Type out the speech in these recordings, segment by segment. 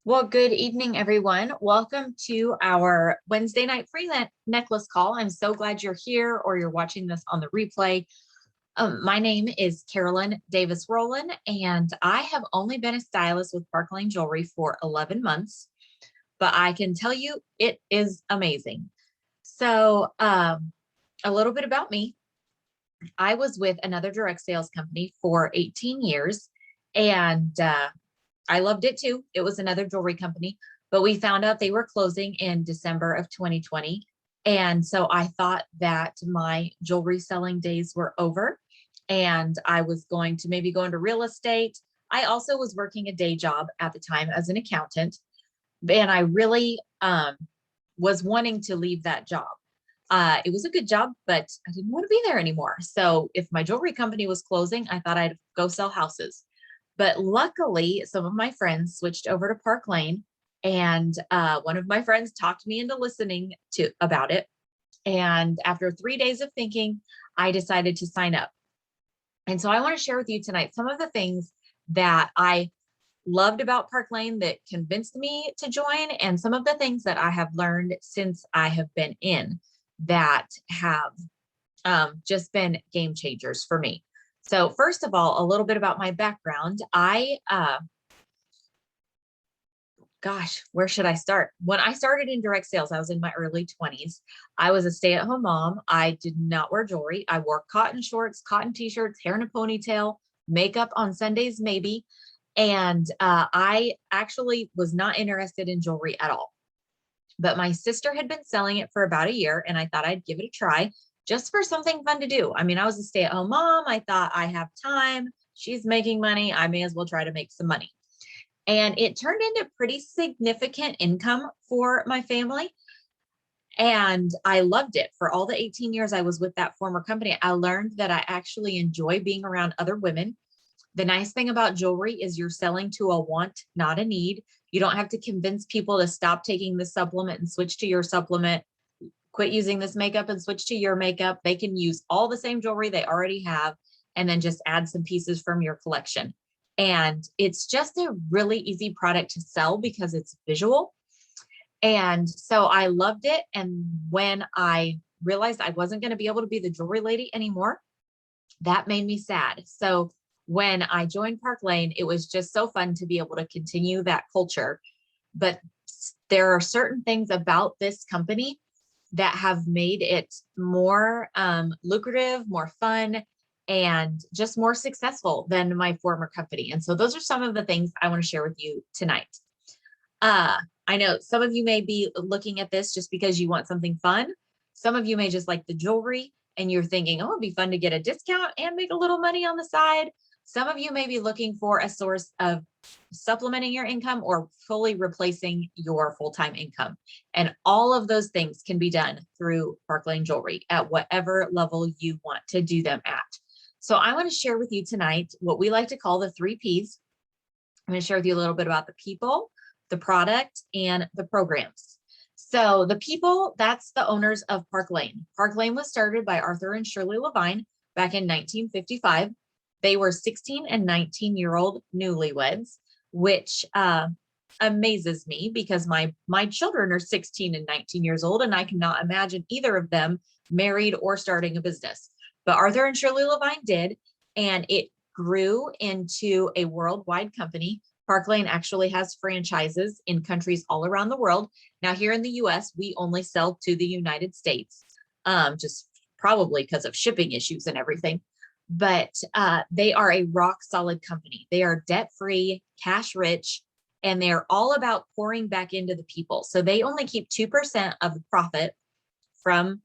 Well, good evening, everyone. Welcome to our Wednesday night freelance necklace call. I'm so glad you're here or you're watching this on the replay. My name is Carolyn Davis-Rohlin, and I have only been a stylist with Park Lane Jewelry for 11 months, but I can tell you it is amazing. So, a little bit about me. I was with another direct sales company for 18 years, and I loved it too. It was another jewelry company, but we found out they were closing in December of 2020. And so I thought that my jewelry selling days were over and I was going to maybe go into real estate. I also was working a day job at the time as an accountant, and I really was wanting to leave that job. It was a good job, but I didn't want to be there anymore. So if my jewelry company was closing, I thought I'd go sell houses. But luckily, some of my friends switched over to Park Lane, and one of my friends talked me into listening to about it. And after 3 days of thinking, I decided to sign up. And so I want to share with you tonight some of the things that I loved about Park Lane that convinced me to join, and some of the things that I have learned since I have been in that have just been game changers for me. So first of all, a little bit about my background. Gosh, where should I start? When I started in direct sales, I was in my early 20s. I was a stay-at-home mom. I did not wear jewelry. I wore cotton shorts, cotton t-shirts, hair in a ponytail, makeup on Sundays, maybe. And I actually was not interested in jewelry at all. But my sister had been selling it for about a year, and I thought I'd give it a try just for something fun to do. I mean, I was a stay-at-home mom. I thought I have time. She's making money. I may as well try to make some money. And it turned into pretty significant income for my family. And I loved it. For all the 18 years I was with that former company, I learned that I actually enjoy being around other women. The nice thing about jewelry is you're selling to a want, not a need. You don't have to convince people to stop taking this supplement and switch to your supplement, quit using this makeup and switch to your makeup. They can use all the same jewelry they already have and then just add some pieces from your collection. And it's just a really easy product to sell because it's visual. And so I loved it. And when I realized I wasn't going to be able to be the jewelry lady anymore, that made me sad. So when I joined Park Lane, it was just so fun to be able to continue that culture. But there are certain things about this company that have made it more lucrative, more fun, and just more successful than my former company. And so those are some of the things I want to share with you tonight. I know some of you may be looking at this just because you want something fun. Some of you may just like the jewelry and you're thinking, oh, it'd be fun to get a discount and make a little money on the side. Some of you may be looking for a source of supplementing your income or fully replacing your full-time income. And all of those things can be done through Park Lane Jewelry at whatever level you want to do them at. So I want to share with you tonight what we like to call the 3 Ps. I'm going to share with you a little bit about the people, the product, and the programs. So the people, that's the owners of Park Lane. Park Lane was started by Arthur and Shirley Levine back in 1955. They were 16 and 19-year-old newlyweds, which amazes me because my children are 16 and 19 years old, and I cannot imagine either of them married or starting a business. But Arthur and Shirley Levine did, and it grew into a worldwide company. Park Lane actually has franchises in countries all around the world. Now, here in the US, we only sell to the United States, just probably because of shipping issues and everything. But they are a rock solid company. They are debt-free, cash rich, and they're all about pouring back into the people. So they only keep 2% of the profit from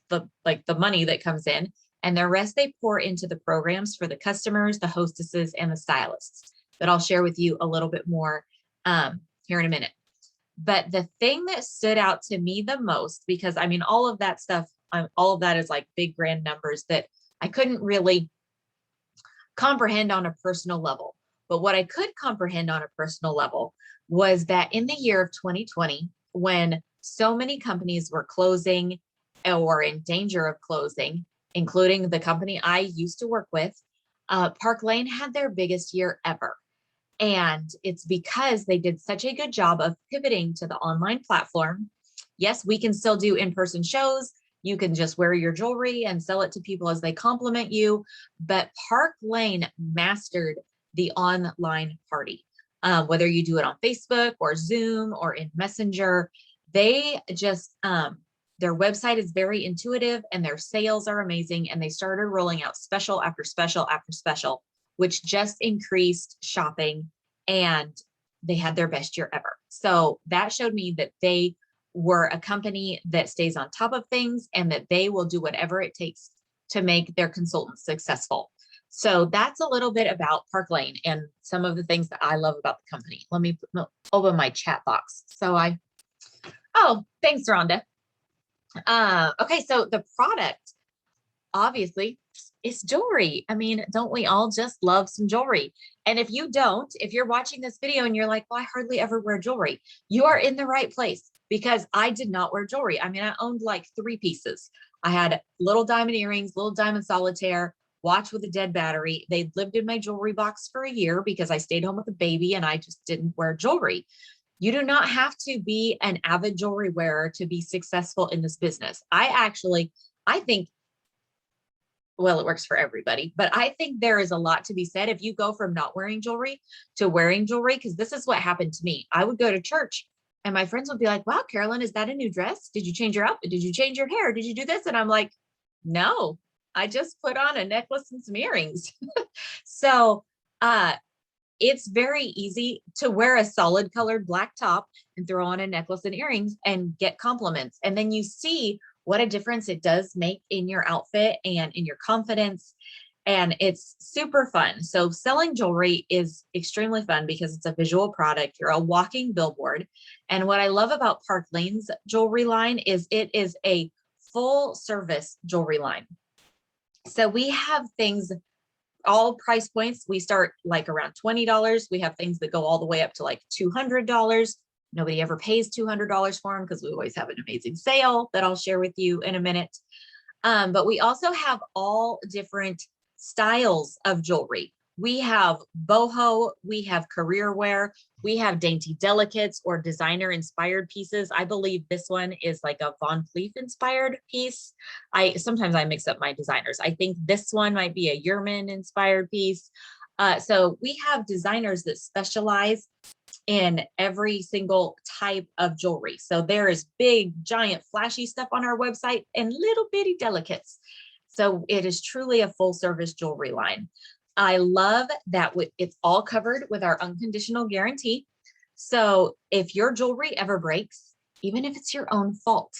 the money that comes in, and the rest they pour into the programs for the customers, the hostesses, and the stylists that I'll share with you a little bit more here in a minute. But the thing that stood out to me the most, because I mean, all of that stuff, all of that is like big grand numbers that I couldn't really comprehend on a personal level. But what I could comprehend on a personal level was that in the year of 2020, when so many companies were closing or in danger of closing, including the company I used to work with, Park Lane had their biggest year ever. And it's because they did such a good job of pivoting to the online platform. Yes, we can still do in-person shows. You can just wear your jewelry and sell it to people as they compliment you. But Park Lane mastered the online party. Whether you do it on Facebook or Zoom or in Messenger, they just, their website is very intuitive and their sales are amazing. And they started rolling out special after special after special, which just increased shopping, and they had their best year ever. So that showed me that they were a company that stays on top of things and that they will do whatever it takes to make their consultants successful. So that's a little bit about Park Lane and some of the things that I love about the company. Let me open my chat box. Oh, thanks, Rhonda. Okay, so the product, obviously, is jewelry. I mean, don't we all just love some jewelry? And if you don't, if you're watching this video and you're like, well, I hardly ever wear jewelry, you are in the right place, because I did not wear jewelry. I mean, I owned like 3 pieces. I had little diamond earrings, little diamond solitaire, watch with a dead battery. They lived in my jewelry box for a year because I stayed home with a baby and I just didn't wear jewelry. You do not have to be an avid jewelry wearer to be successful in this business. I think, well, it works for everybody, but I think there is a lot to be said if you go from not wearing jewelry to wearing jewelry, because this is what happened to me. I would go to church and my friends would be like, wow, Carolyn, is that a new dress? Did you change your outfit? Did you change your hair? Did you do this? And I'm like, no, I just put on a necklace and some earrings. So, it's very easy to wear a solid colored black top and throw on a necklace and earrings and get compliments. And then you see what a difference it does make in your outfit and in your confidence. And it's super fun. So selling jewelry is extremely fun because it's a visual product. You're a walking billboard. And what I love about Park Lane's jewelry line is it is a full service jewelry line. So we have things, all price points. We start like around $20. We have things that go all the way up to like $200. Nobody ever pays $200 for them because we always have an amazing sale that I'll share with you in a minute. But we also have all different styles of jewelry. We have boho, we have career wear, we have dainty delicates or designer inspired pieces. I believe this one is like a Von Cleef inspired piece. Sometimes I mix up my designers. I think this one might be a Yerman inspired piece. So we have designers that specialize in every single type of jewelry. So there is big, giant, flashy stuff on our website and little bitty delicates. So it is truly a full service jewelry line. I love that it's all covered with our unconditional guarantee. So if your jewelry ever breaks, even if it's your own fault,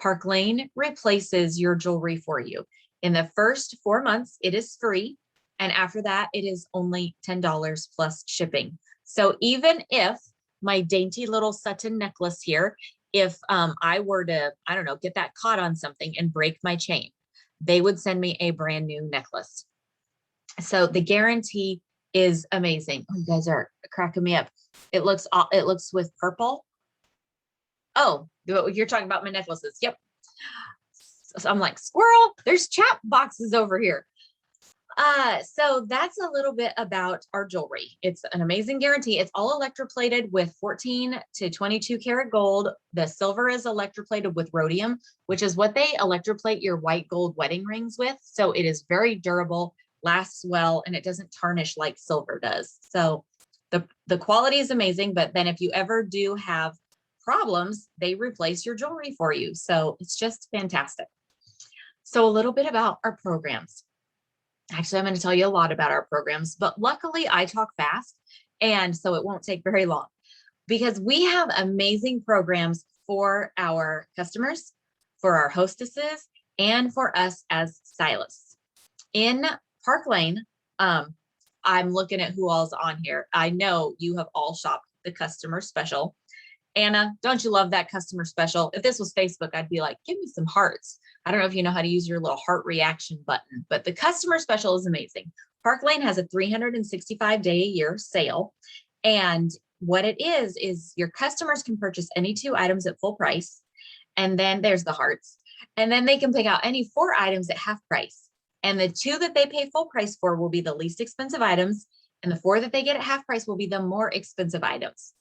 Park Lane replaces your jewelry for you. In the first 4 months, it is free. And after that, it is only $10 plus shipping. So even if my dainty little Sutton necklace here, if I were to, I don't know, get that caught on something and break my chain, they would send me a brand new necklace. So the guarantee is amazing. Oh, you guys are cracking me up. It looks with purple. Oh, you're talking about my necklaces. Yep. So I'm like, squirrel, there's chat boxes over here. So that's a little bit about our jewelry. It's an amazing guarantee. It's all electroplated with 14 to 22 karat gold. The silver is electroplated with rhodium, which is what they electroplate your white gold wedding rings with. So it is very durable, lasts well, and it doesn't tarnish like silver does. So the quality is amazing, but then if you ever do have problems, they replace your jewelry for you. So it's just fantastic. So a little bit about our programs. Actually, I'm going to tell you a lot about our programs, but luckily I talk fast, and so it won't take very long because we have amazing programs for our customers, for our hostesses, and for us as stylists. In Park Lane, I'm looking at who all's on here. I know you have all shopped the customer special. Anna, don't you love that customer special? If this was Facebook, I'd be like, give me some hearts. I don't know if you know how to use your little heart reaction button, but the customer special is amazing. Park Lane has a 365-day-a-year sale. And what it is your customers can purchase any 2 items at full price. And then there's the hearts. And then they can pick out any 4 items at half price. And the 2 that they pay full price for will be the least expensive items. And the 4 that they get at half price will be the more expensive items.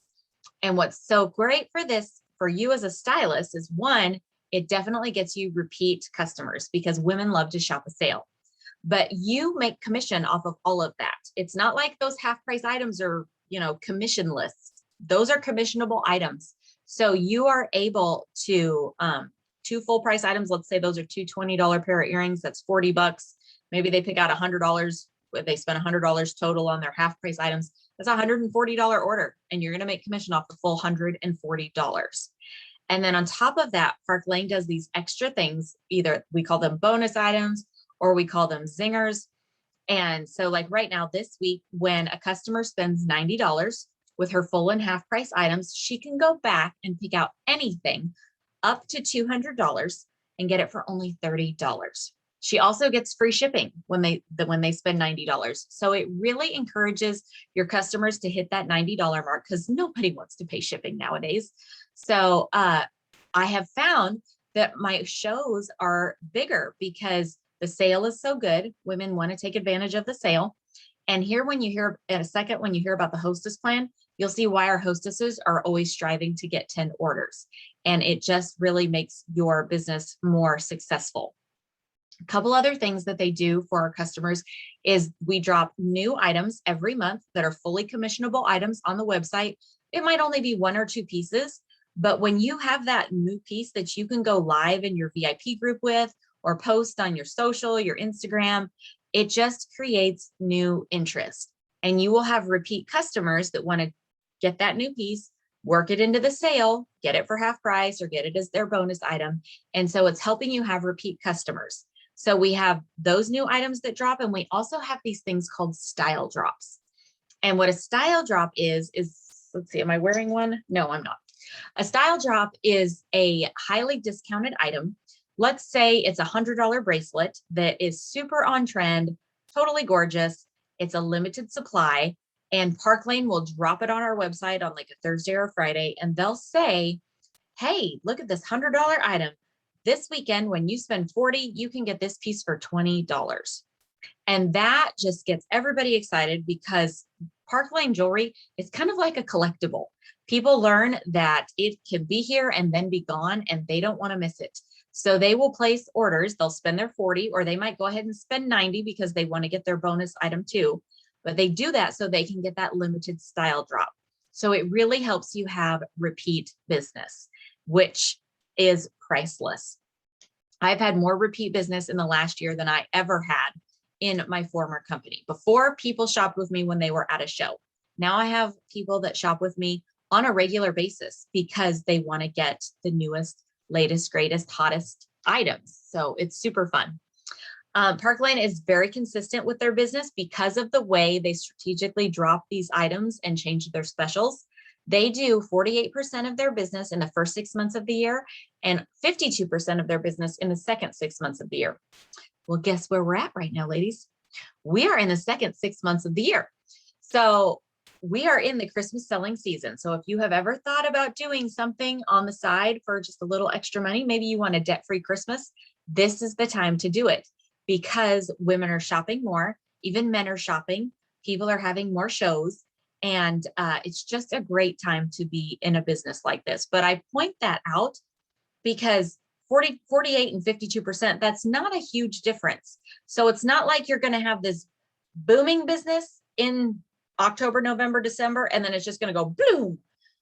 And what's so great for this, for you as a stylist, is one, it definitely gets you repeat customers because women love to shop a sale. But you make commission off of all of that. It's not like those half price items are, commissionless. Those are commissionable items. So you are able to, 2 full price items. Let's say those are two $20 pair of earrings. That's $40. Maybe they pick out $100. They spend $100 total on their half price items. That's a $140 order. And you're going to make commission off the full $140. And then on top of that, Park Lane does these extra things. Either we call them bonus items or we call them zingers. And so like right now, this week, when a customer spends $90 with her full and half price items, she can go back and pick out anything up to $200 and get it for only $30. She also gets free shipping when they spend $90. So it really encourages your customers to hit that $90 mark because nobody wants to pay shipping nowadays. So I have found that my shows are bigger because the sale is so good. Women want to take advantage of the sale. And here, when you hear about the hostess plan, you'll see why our hostesses are always striving to get 10 orders. And it just really makes your business more successful. A couple other things that they do for our customers is we drop new items every month that are fully commissionable items on the website. It might only be 1 or 2 pieces, but when you have that new piece that you can go live in your VIP group with or post on your social, your Instagram, it just creates new interest. And you will have repeat customers that want to get that new piece, work it into the sale, get it for half price or get it as their bonus item. And so it's helping you have repeat customers. So we have those new items that drop, and we also have these things called style drops. And what a style drop is, let's see, am I wearing one? No, I'm not. A style drop is a highly discounted item. Let's say it's a $100 bracelet that is super on trend, totally gorgeous. It's a limited supply, and Park Lane will drop it on our website on like a Thursday or Friday, and they'll say, hey, look at this $100 item. This weekend, when you spend $40, you can get this piece for $20. And that just gets everybody excited because Park Lane jewelry is kind of like a collectible. People learn that it can be here and then be gone, and they don't want to miss it. So they will place orders. They'll spend their 40, or they might go ahead and spend 90 because they want to get their bonus item too. But they do that so they can get that limited style drop. So it really helps you have repeat business, which is priceless. I've had more repeat business in the last year than I ever had in my former company. Before, people shopped with me when they were at a show. Now I have people that shop with me on a regular basis because they want to get the newest, latest, greatest, hottest items. So it's super fun. Park Lane is very consistent with their business because of the way they strategically drop these items and change their specials. They do 48% of their business in the first 6 months of the year and 52% of their business in the second 6 months of the year. Well, guess where we're at right now, ladies? We are in the second 6 months of the year. So we are in the Christmas selling season. So if you have ever thought about doing something on the side for just a little extra money, maybe you want a debt-free Christmas, this is the time to do it because women are shopping more, even men are shopping, people are having more shows, and it's just a great time to be in a business like this. But I point that out because 48 and 52%, that's not a huge difference. So it's not like you're going to have this booming business in October, November, December, and then it's just going to go boom.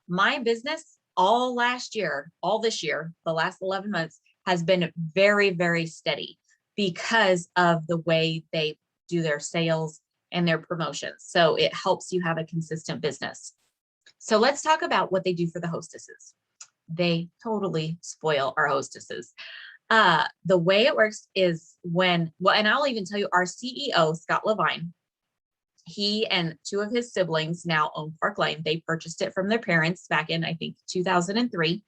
My business all last year, all this year, the last 11 months has been very, very steady because of the way they do their sales and their promotions. So it helps you have a consistent business. So let's talk about what they do for the hostesses. They totally spoil our hostesses. The way it works is and I'll even tell you, our CEO, Scott Levine, he and 2 of his siblings now own Park Lane. They purchased it from their parents back in, I think, 2003.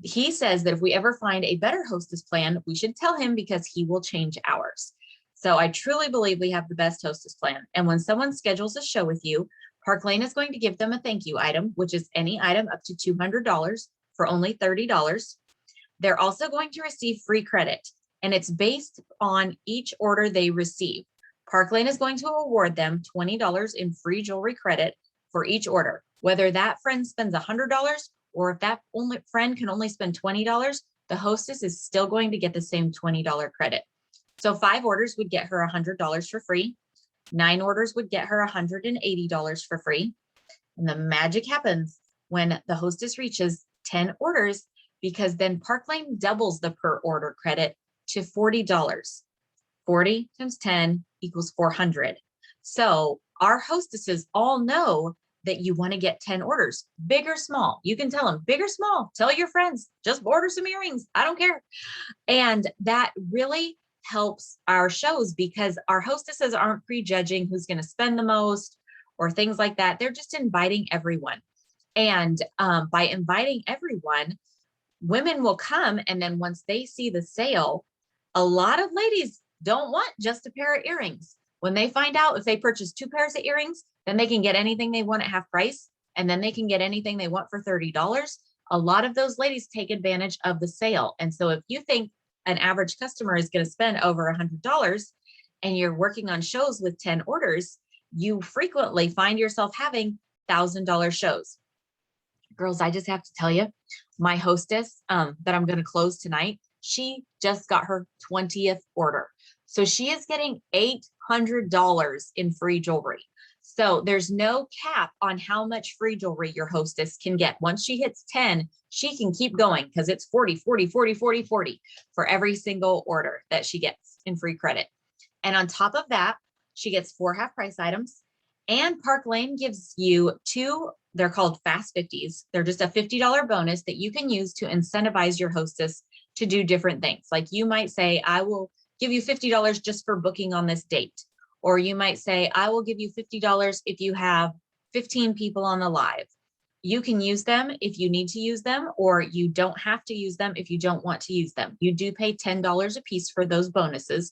He says that if we ever find a better hostess plan, we should tell him because he will change ours. So I truly believe we have the best hostess plan. And when someone schedules a show with you, Park Lane is going to give them a thank you item, which is any item up to $200 for only $30. They're also going to receive free credit, and it's based on each order they receive. Park Lane is going to award them $20 in free jewelry credit for each order. Whether that friend spends $100 or if that only friend can only spend $20, the hostess is still going to get the same $20 credit. So 5 orders would get her $100 for free. 9 orders would get her $180 for free. And the magic happens when the hostess reaches 10 orders, because then Park Lane doubles the per order credit to $40. 40 times 10 equals 400. So our hostesses all know that you want to get 10 orders, big or small. You can tell them big or small, tell your friends, just order some earrings. I don't care. And that really helps our shows because our hostesses aren't prejudging who's going to spend the most or things like that. They're just inviting everyone. And by inviting everyone, women will come. And then once they see the sale, a lot of ladies don't want just a pair of earrings. When they find out if they purchase 2 pairs of earrings, then they can get anything they want at half price. And then they can get anything they want for $30. A lot of those ladies take advantage of the sale. And so if you think an average customer is going to spend over $100 and you're working on shows with 10 orders, you frequently find yourself having $1,000 shows. Girls, I just have to tell you, my hostess that I'm going to close tonight, she just got her 20th order. So she is getting $800 in free jewelry. So there's no cap on how much free jewelry your hostess can get. Once she hits 10, she can keep going because it's 40, 40, 40, 40, 40 for every single order that she gets in free credit. And on top of that, she gets 4 half price items. And Park Lane gives you 2, they're called Fast 50s. They're just a $50 bonus that you can use to incentivize your hostess to do different things. Like you might say, I will give you $50 just for booking on this date. Or you might say, I will give you $50 if you have 15 people on the live. You can use them if you need to use them, or you don't have to use them if you don't want to use them. You do pay $10 a piece for those bonuses,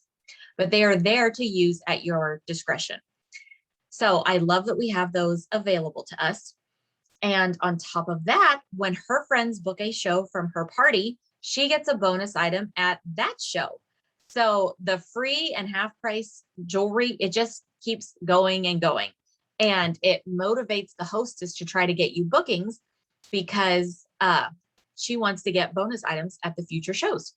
but they are there to use at your discretion. So I love that we have those available to us. And on top of that, when her friends book a show from her party, she gets a bonus item at that show. So the free and half price jewelry, it just keeps going and going. And it motivates the hostess to try to get you bookings because she wants to get bonus items at the future shows.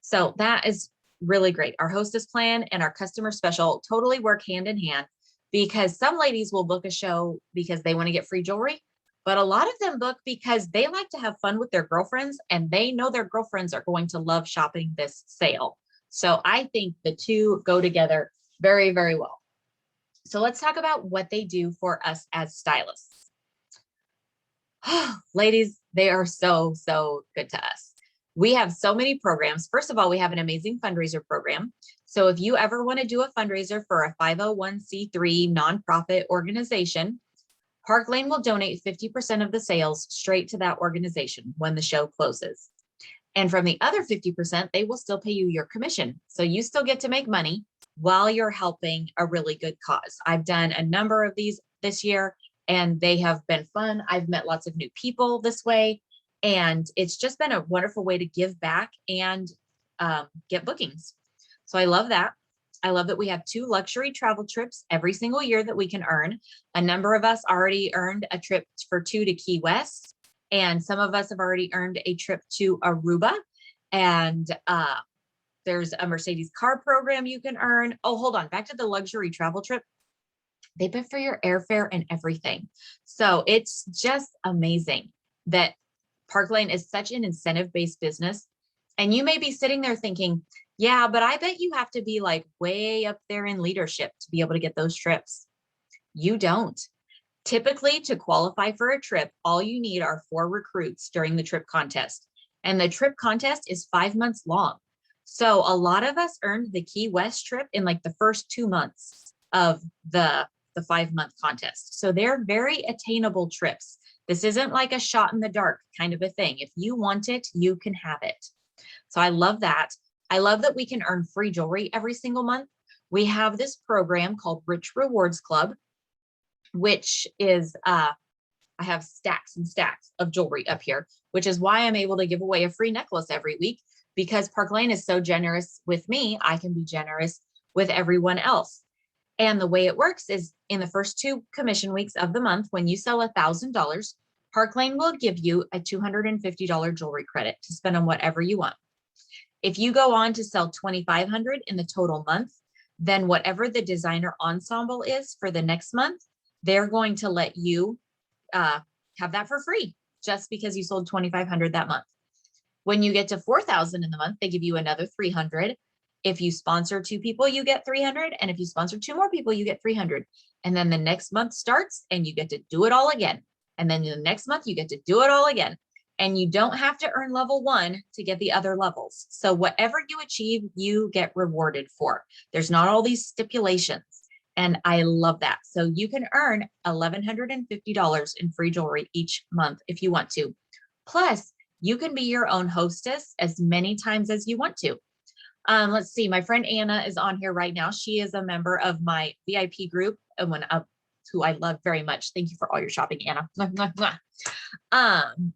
So that is really great. Our hostess plan and our customer special totally work hand in hand because some ladies will book a show because they want to get free jewelry, but a lot of them book because they like to have fun with their girlfriends and they know their girlfriends are going to love shopping this sale. So I think the two go together very, very well. So let's talk about what they do for us as stylists. Ladies, they are so, so good to us. We have so many programs. First of all, we have an amazing fundraiser program. So if you ever want to do a fundraiser for a 501c3 nonprofit organization, Park Lane will donate 50% of the sales straight to that organization when the show closes. And from the other 50%, they will still pay you your commission. So you still get to make money while you're helping a really good cause. I've done a number of these this year and they have been fun. I've met lots of new people this way. And it's just been a wonderful way to give back and get bookings. So I love that. I love that we have 2 luxury travel trips every single year that we can earn. A number of us already earned a trip for 2 to Key West. And some of us have already earned a trip to Aruba. And there's a Mercedes car program you can earn. Oh, hold on. Back to the luxury travel trip. They pay for your airfare and everything. So it's just amazing that Park Lane is such an incentive-based business. And you may be sitting there thinking, yeah, but I bet you have to be like way up there in leadership to be able to get those trips. You don't. Typically, to qualify for a trip, all you need are 4 recruits during the trip contest. And the trip contest is 5 months long. So a lot of us earned the Key West trip in like the first 2 months of the 5-month contest. So they're very attainable trips. This isn't like a shot in the dark kind of a thing. If you want it, you can have it. So I love that. I love that we can earn free jewelry every single month. We have this program called Rich Rewards Club, which is, I have stacks and stacks of jewelry up here, which is why I'm able to give away a free necklace every week, because Park Lane is so generous with me, I can be generous with everyone else. And the way it works is in the first 2 commission weeks of the month, when you sell $1,000, Park Lane will give you a $250 jewelry credit to spend on whatever you want. If you go on to sell $2,500 in the total month, then whatever the designer ensemble is for the next month, they're going to let you have that for free just because you sold $2,500 that month. When you get to $4,000 in the month, they give you another $300. If you sponsor 2 people, you get $300. And if you sponsor 2 more people, you get $300. And then the next month starts and you get to do it all again. And then the next month you get to do it all again. And you don't have to earn level 1 to get the other levels. So whatever you achieve, you get rewarded for. There's not all these stipulations. And I love that. So you can earn $1,150 in free jewelry each month if you want to. Plus, you can be your own hostess as many times as you want to. Let's see. My friend Anna is on here right now. She is a member of my VIP group, who I love very much. Thank you for all your shopping, Anna.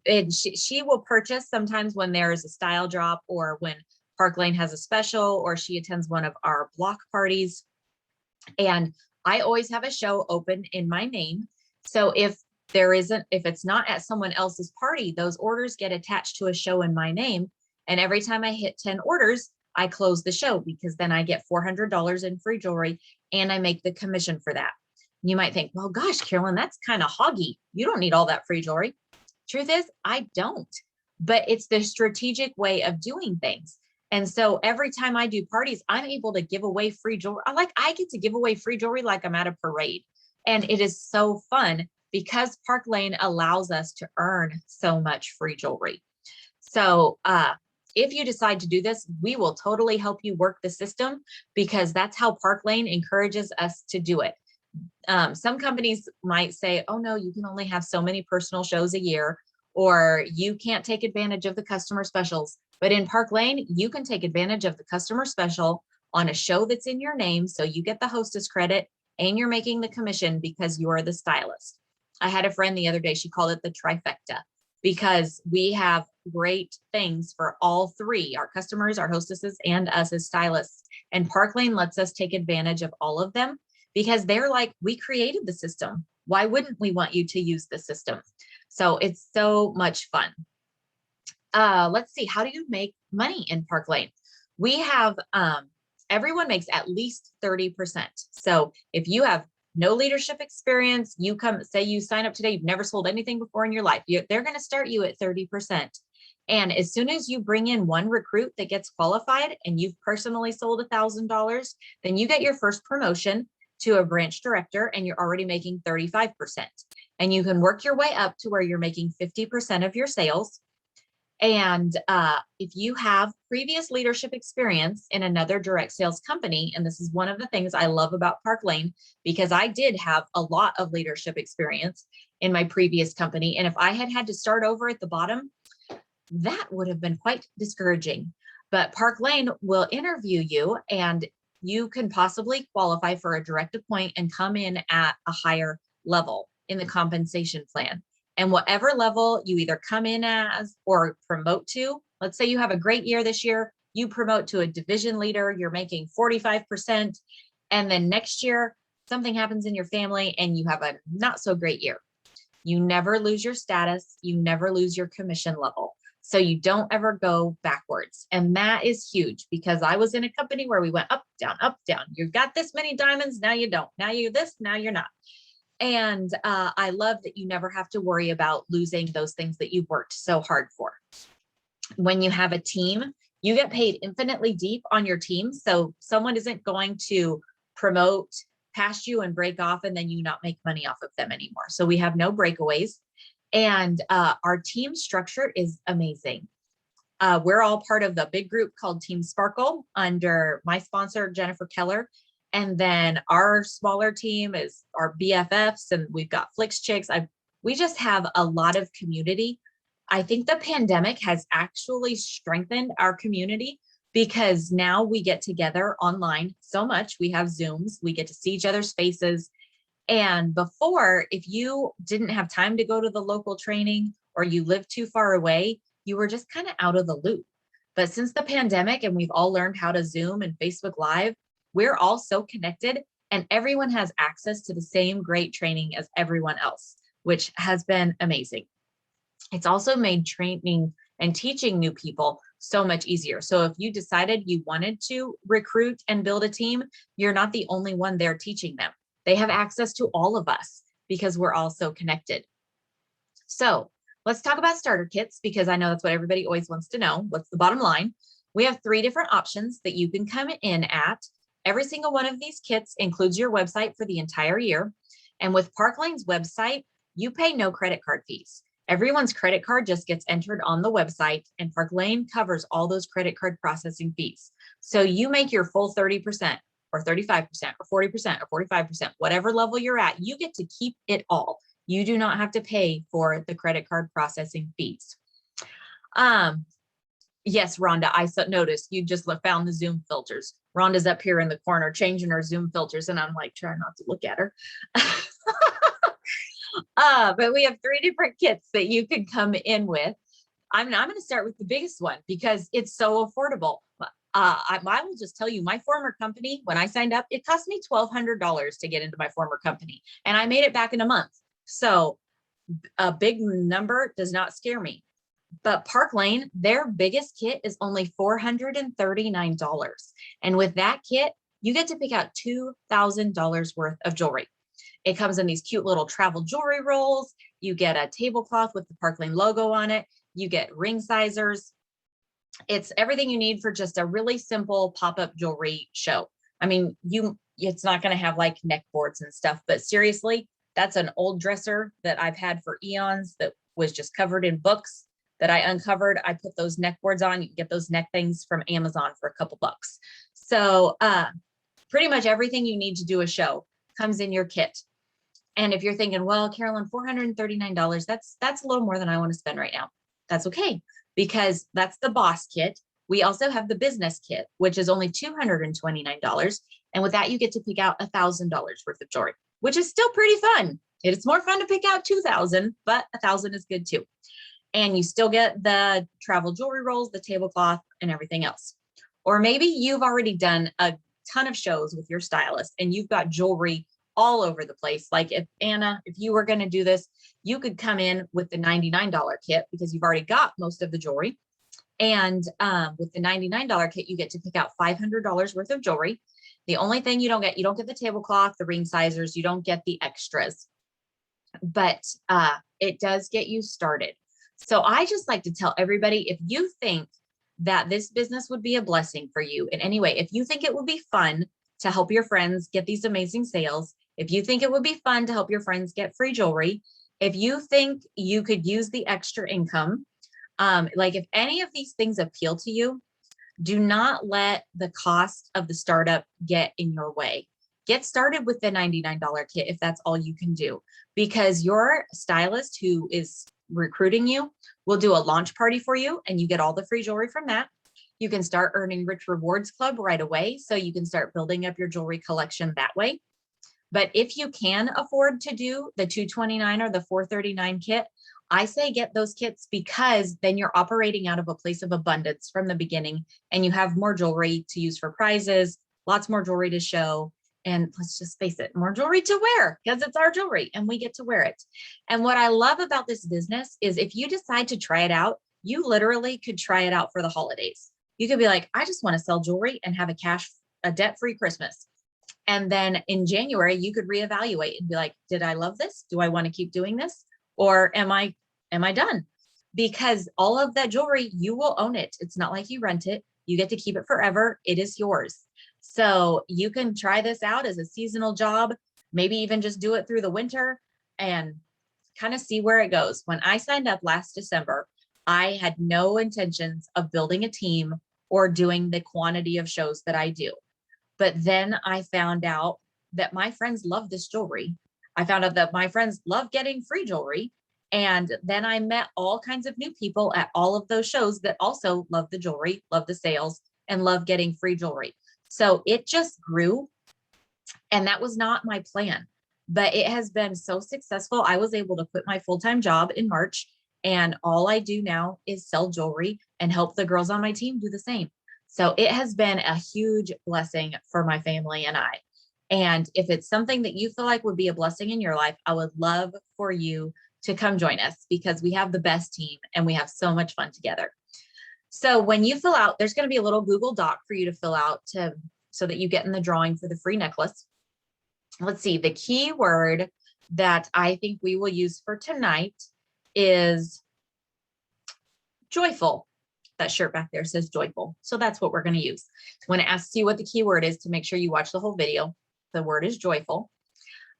And she will purchase sometimes when there is a style drop or when Park Lane has a special, or she attends one of our block parties. And I always have a show open in my name. So if it's not at someone else's party, those orders get attached to a show in my name. And every time I hit 10 orders, I close the show, because then I get $400 in free jewelry and I make the commission for that. You might think, well, gosh, Carolyn, that's kind of hoggy. You don't need all that free jewelry. Truth is, I don't, but it's the strategic way of doing things. And so every time I do parties, I'm able to give away free jewelry. I get to give away free jewelry like I'm at a parade. And it is so fun because Park Lane allows us to earn so much free jewelry. So if you decide to do this, we will totally help you work the system, because that's how Park Lane encourages us to do it. Some companies might say, oh no, you can only have so many personal shows a year, or you can't take advantage of the customer specials. But in Park Lane, you can take advantage of the customer special on a show that's in your name. So you get the hostess credit and you're making the commission because you're the stylist. I had a friend the other day, she called it the trifecta, because we have great things for all 3, our customers, our hostesses, and us as stylists. And Park Lane lets us take advantage of all of them, because they're like, we created the system. Why wouldn't we want you to use the system? So it's so much fun. Let's see, how do you make money in Park Lane? We have, everyone makes at least 30%. So if you have no leadership experience, you say you sign up today, you've never sold anything before in your life, they're going to start you at 30%. And as soon as you bring in 1 recruit that gets qualified and you've personally sold $1,000, then you get your first promotion to a branch director and you're already making 35%. And you can work your way up to where you're making 50% of your sales. And if you have previous leadership experience in another direct sales company, and this is one of the things I love about Park Lane, because I did have a lot of leadership experience in my previous company. And if I had to start over at the bottom, that would have been quite discouraging. But Park Lane will interview you and you can possibly qualify for a direct appoint and come in at a higher level in the compensation plan. And whatever level you either come in as or promote to, let's say you have a great year this year, you promote to a division leader, you're making 45%. And then next year, something happens in your family and you have a not so great year. You never lose your status. You never lose your commission level. So you don't ever go backwards. And that is huge, because I was in a company where we went up, down, up, down. You've got this many diamonds. Now you don't. Now you're this, now you're not. And I love that you never have to worry about losing those things that you've worked so hard for. When you have a team, you get paid infinitely deep on your team. So someone isn't going to promote past you and break off and then you not make money off of them anymore. So we have no breakaways. And our team structure is amazing. We're all part of the big group called Team Sparkle under my sponsor, Jennifer Keller. And then our smaller team is our BFFs, and we've got Flix Chicks. We just have a lot of community. I think the pandemic has actually strengthened our community, because now we get together online so much. We have Zooms, we get to see each other's faces. And before, if you didn't have time to go to the local training or you lived too far away, you were just kind of out of the loop. But since the pandemic and we've all learned how to Zoom and Facebook Live, we're all so connected and everyone has access to the same great training as everyone else, which has been amazing. It's also made training and teaching new people so much easier. So if you decided you wanted to recruit and build a team, you're not the only one there teaching them. They have access to all of us because we're all so connected. So let's talk about starter kits, because I know that's what everybody always wants to know. What's the bottom line? We have 3 different options that you can come in at. Every single one of these kits includes your website for the entire year. And with Park Lane's website, you pay no credit card fees. Everyone's credit card just gets entered on the website, and Park Lane covers all those credit card processing fees. So you make your full 30% or 35% or 40% or 45%, whatever level you're at, you get to keep it all. You do not have to pay for the credit card processing fees. Yes, Rhonda, I noticed you just found the Zoom filters. Rhonda's up here in the corner changing her Zoom filters, and I'm like, trying not to look at her. But we have 3 different kits that you can come in with. I'm going to start with the biggest one because it's so affordable. I will just tell you, my former company, when I signed up, it cost me $1,200 to get into my former company, and I made it back in a month. So a big number does not scare me. But Park Lane, their biggest kit is only $439. And with that kit, you get to pick out $2,000 worth of jewelry. It comes in these cute little travel jewelry rolls. You get a tablecloth with the Park Lane logo on it. You get ring sizers. It's everything you need for just a really simple pop-up jewelry show. I mean, it's not going to have like neck boards and stuff, but seriously, that's an old dresser that I've had for eons that was just covered in books that I uncovered. I put those neck boards on. You can get those neck things from Amazon for a couple bucks. So pretty much everything you need to do a show comes in your kit. And if you're thinking, well, Carolyn, $439, that's a little more than I want to spend right now. That's okay, because that's the boss kit. We also have the business kit, which is only $229. And with that, you get to pick out $1,000 worth of jewelry, which is still pretty fun. It's more fun to pick out 2,000, but 1,000 is good too. And you still get the travel jewelry rolls, the tablecloth, and everything else. Or maybe you've already done a ton of shows with your stylist and you've got jewelry all over the place. Like if you were going to do this, you could come in with the $99 kit because you've already got most of the jewelry. And with the $99 kit, you get to pick out $500 worth of jewelry. The only thing you don't get the tablecloth, the ring sizers, you don't get the extras, but it does get you started. So I just like to tell everybody, if you think that this business would be a blessing for you in any way, if you think it would be fun to help your friends get these amazing sales, if you think it would be fun to help your friends get free jewelry, if you think you could use the extra income, like if any of these things appeal to you, do not let the cost of the startup get in your way. Get started with the $99 kit if that's all you can do, because your stylist who is recruiting you will do a launch party for you and you get all the free jewelry from that. You can start earning Rich Rewards Club right away, so you can start building up your jewelry collection that way. But if you can afford to do the $229 or the $439 kit, I say get those kits, because then you're operating out of a place of abundance from the beginning and you have more jewelry to use for prizes, lots more jewelry to show. And let's just face it, more jewelry to wear, because it's our jewelry and we get to wear it. And what I love about this business is if you decide to try it out, you literally could try it out for the holidays. You could be like, I just want to sell jewelry and have a debt-free Christmas. And then in January, you could reevaluate and be like, did I love this? Do I want to keep doing this? Or am I done? Because all of that jewelry, you will own it. It's not like you rent it. You get to keep it forever. It is yours. So you can try this out as a seasonal job, maybe even just do it through the winter and kind of see where it goes. When I signed up last December, I had no intentions of building a team or doing the quantity of shows that I do. But then I found out that my friends love this jewelry. I found out that my friends love getting free jewelry. And then I met all kinds of new people at all of those shows that also love the jewelry, love the sales, and love getting free jewelry. So it just grew. And that was not my plan, but it has been so successful. I was able to quit my full-time job in March, and all I do now is sell jewelry and help the girls on my team do the same. So it has been a huge blessing for my family and I. And if it's something that you feel like would be a blessing in your life, I would love for you to come join us because we have the best team and we have so much fun together. So when you fill out, there's going to be a little Google Doc for you to fill out so that you get in the drawing for the free necklace. Let's see, the key word that I think we will use for tonight is joyful. That shirt back there says joyful. So that's what we're going to use. When it asks you what the keyword is, to make sure you watch the whole video, the word is joyful.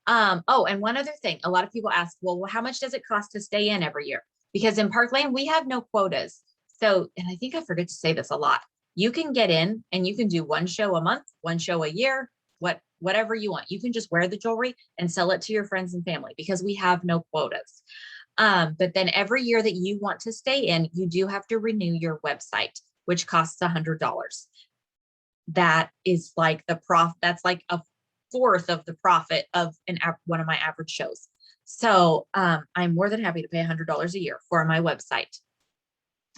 Oh, and one other thing, a lot of people ask, well, how much does it cost to stay in every year? Because in Parkland, we have no quotas. So, and I think I forget to say this a lot, you can get in and you can do one show a month, one show a year, whatever you want. You can just wear the jewelry and sell it to your friends and family because we have no quotas. But then every year that you want to stay in, you do have to renew your website, which costs $100. That is like that's like a fourth of the profit of one of my average shows. So I'm more than happy to pay $100 a year for my website.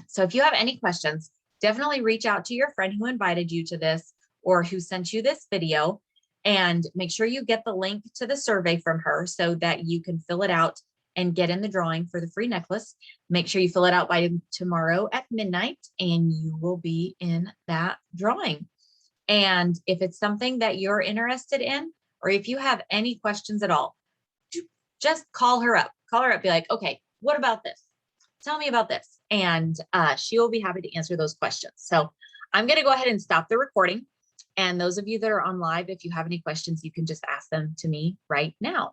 So if you have any questions, definitely reach out to your friend who invited you to this or who sent you this video, and make sure you get the link to the survey from her so that you can fill it out and get in the drawing for the free necklace. Make sure you fill it out by tomorrow at midnight and you will be in that drawing. And if it's something that you're interested in, or if you have any questions at all, just call her up, be like, okay, what about this? Tell me about this. And she will be happy to answer those questions. So I'm going to go ahead and stop the recording. And those of you that are on live, if you have any questions, you can just ask them to me right now.